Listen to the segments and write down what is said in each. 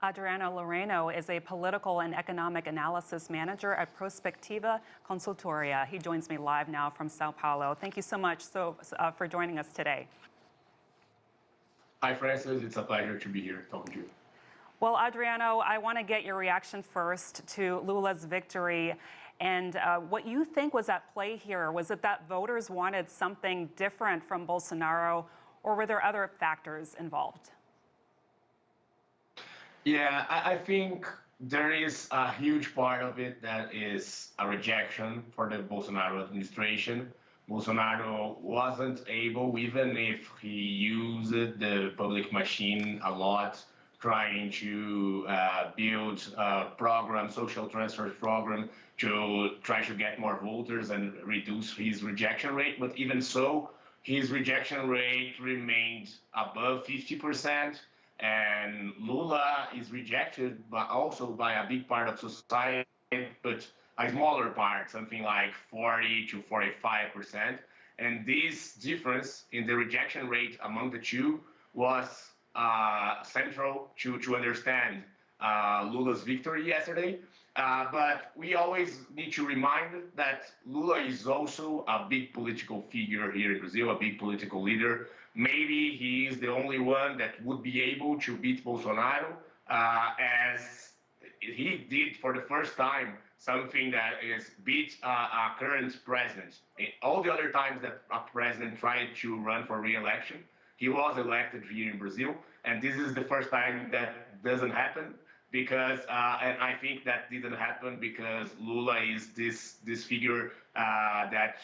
Adriano Laureno is a political and economic analysis manager at Prospectiva Consultoria. He joins me live now from Sao Paulo. Thank you so much for joining us today. Hi, Francis. It's a pleasure to be here talking to you. Well, Adriano, I want to get your reaction first to Lula's victory and what you think was at play here. Was it that voters wanted something different from Bolsonaro, or were there other factors involved? Yeah, I think there is a huge part of it that is a rejection for the Bolsonaro administration. Bolsonaro wasn't able, even if he used the public machine a lot, trying to build a program, social transfer program, to try to get more voters and reduce his rejection rate. But even so, his rejection rate remained above 50%. And Lula is rejected also by a big part of society, but a smaller part, something like 40 to 45%. And this difference in the rejection rate among the two was central to understand Lula's victory yesterday. But we always need to remind that Lula is also a big political figure here in Brazil, a big political leader. Maybe he is the only one that would be able to beat Bolsonaro, as he did for the first time something that is beat a current president. All the other times that a president tried to run for re-election, he was elected here in Brazil, and this is the first time that doesn't happen. Because and I think that didn't happen because Lula is this figure that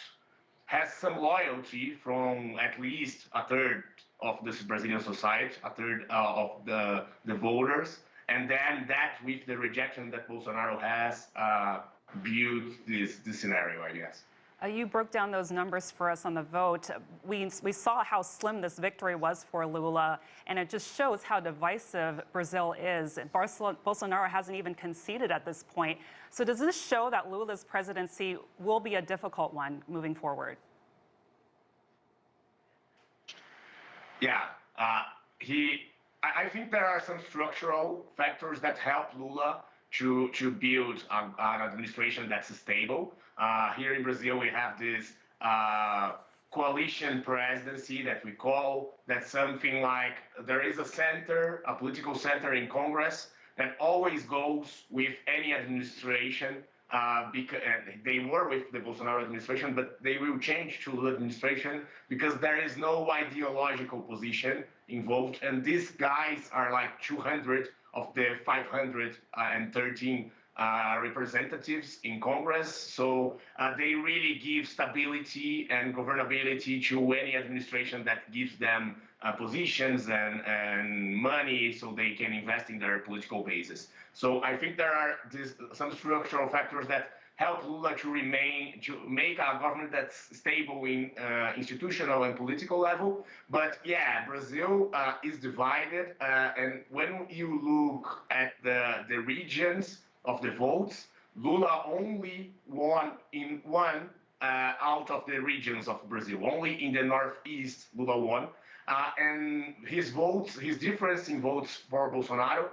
has some loyalty from at least a third of this Brazilian society, a third of the voters, and then that with the rejection that Bolsonaro has built this scenario, I guess. You broke down those numbers for us on the vote. We saw how slim this victory was for Lula, and it just shows how divisive Brazil is. Bolsonaro hasn't even conceded at this point. So does this show that Lula's presidency will be a difficult one moving forward? Yeah, I think there are some structural factors that help Lula to build an administration that's stable. Here in Brazil, we have this coalition presidency that we call, that's something like there is a center, a political center in Congress that always goes with any administration, because they were with the Bolsonaro administration, but they will change to the administration because there is no ideological position involved. And these guys are like 200 of the 513 representatives in Congress, so they really give stability and governability to any administration that gives them positions and money so they can invest in their political bases. So I think there are some structural factors that help Lula to make a government that's stable in institutional and political level. But yeah, Brazil is divided, and when you look at the regions of the votes, Lula only won in one out of the regions of Brazil. Only in the Northeast, Lula won. And his difference in votes for Bolsonaro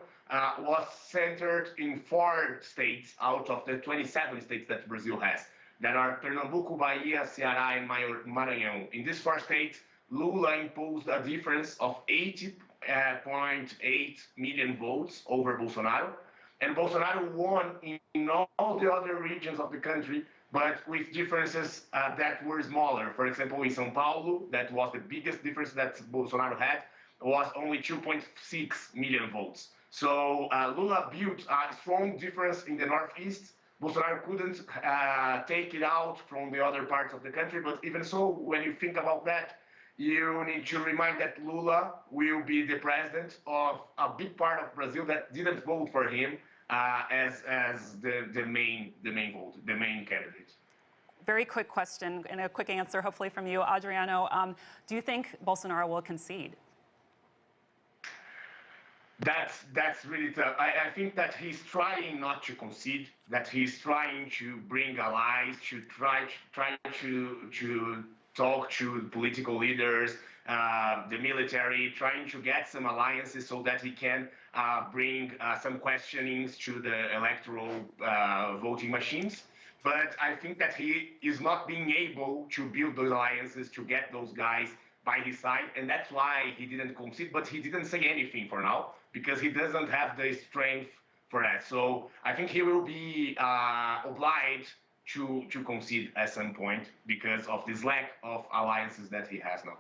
was centered in 4 states out of the 27 states that Brazil has. That are Pernambuco, Bahia, Ceará, and Maranhão. In these 4 states, Lula imposed a difference of 80.8 million votes over Bolsonaro. And Bolsonaro won in all the other regions of the country, but with differences that were smaller. For example, in São Paulo, that was the biggest difference that Bolsonaro had, was only 2.6 million votes. So Lula built a strong difference in the Northeast. Bolsonaro couldn't take it out from the other parts of the country, but even so, when you think about that, you need to remind that Lula will be the president of a big part of Brazil that didn't vote for him as the main candidate. Very quick question and a quick answer, hopefully from you, Adriano. Do you think Bolsonaro will concede? That's really tough. I think that he's trying not to concede, that he's trying to bring allies, to try to talk to political leaders, the military, trying to get some alliances so that he can bring some questionings to the electoral voting machines. But I think that he is not being able to build those alliances to get those guys by his side, and that's why he didn't concede. But he didn't say anything for now because he doesn't have the strength for that. So I think he will be obliged to concede at some point because of this lack of alliances that he has now.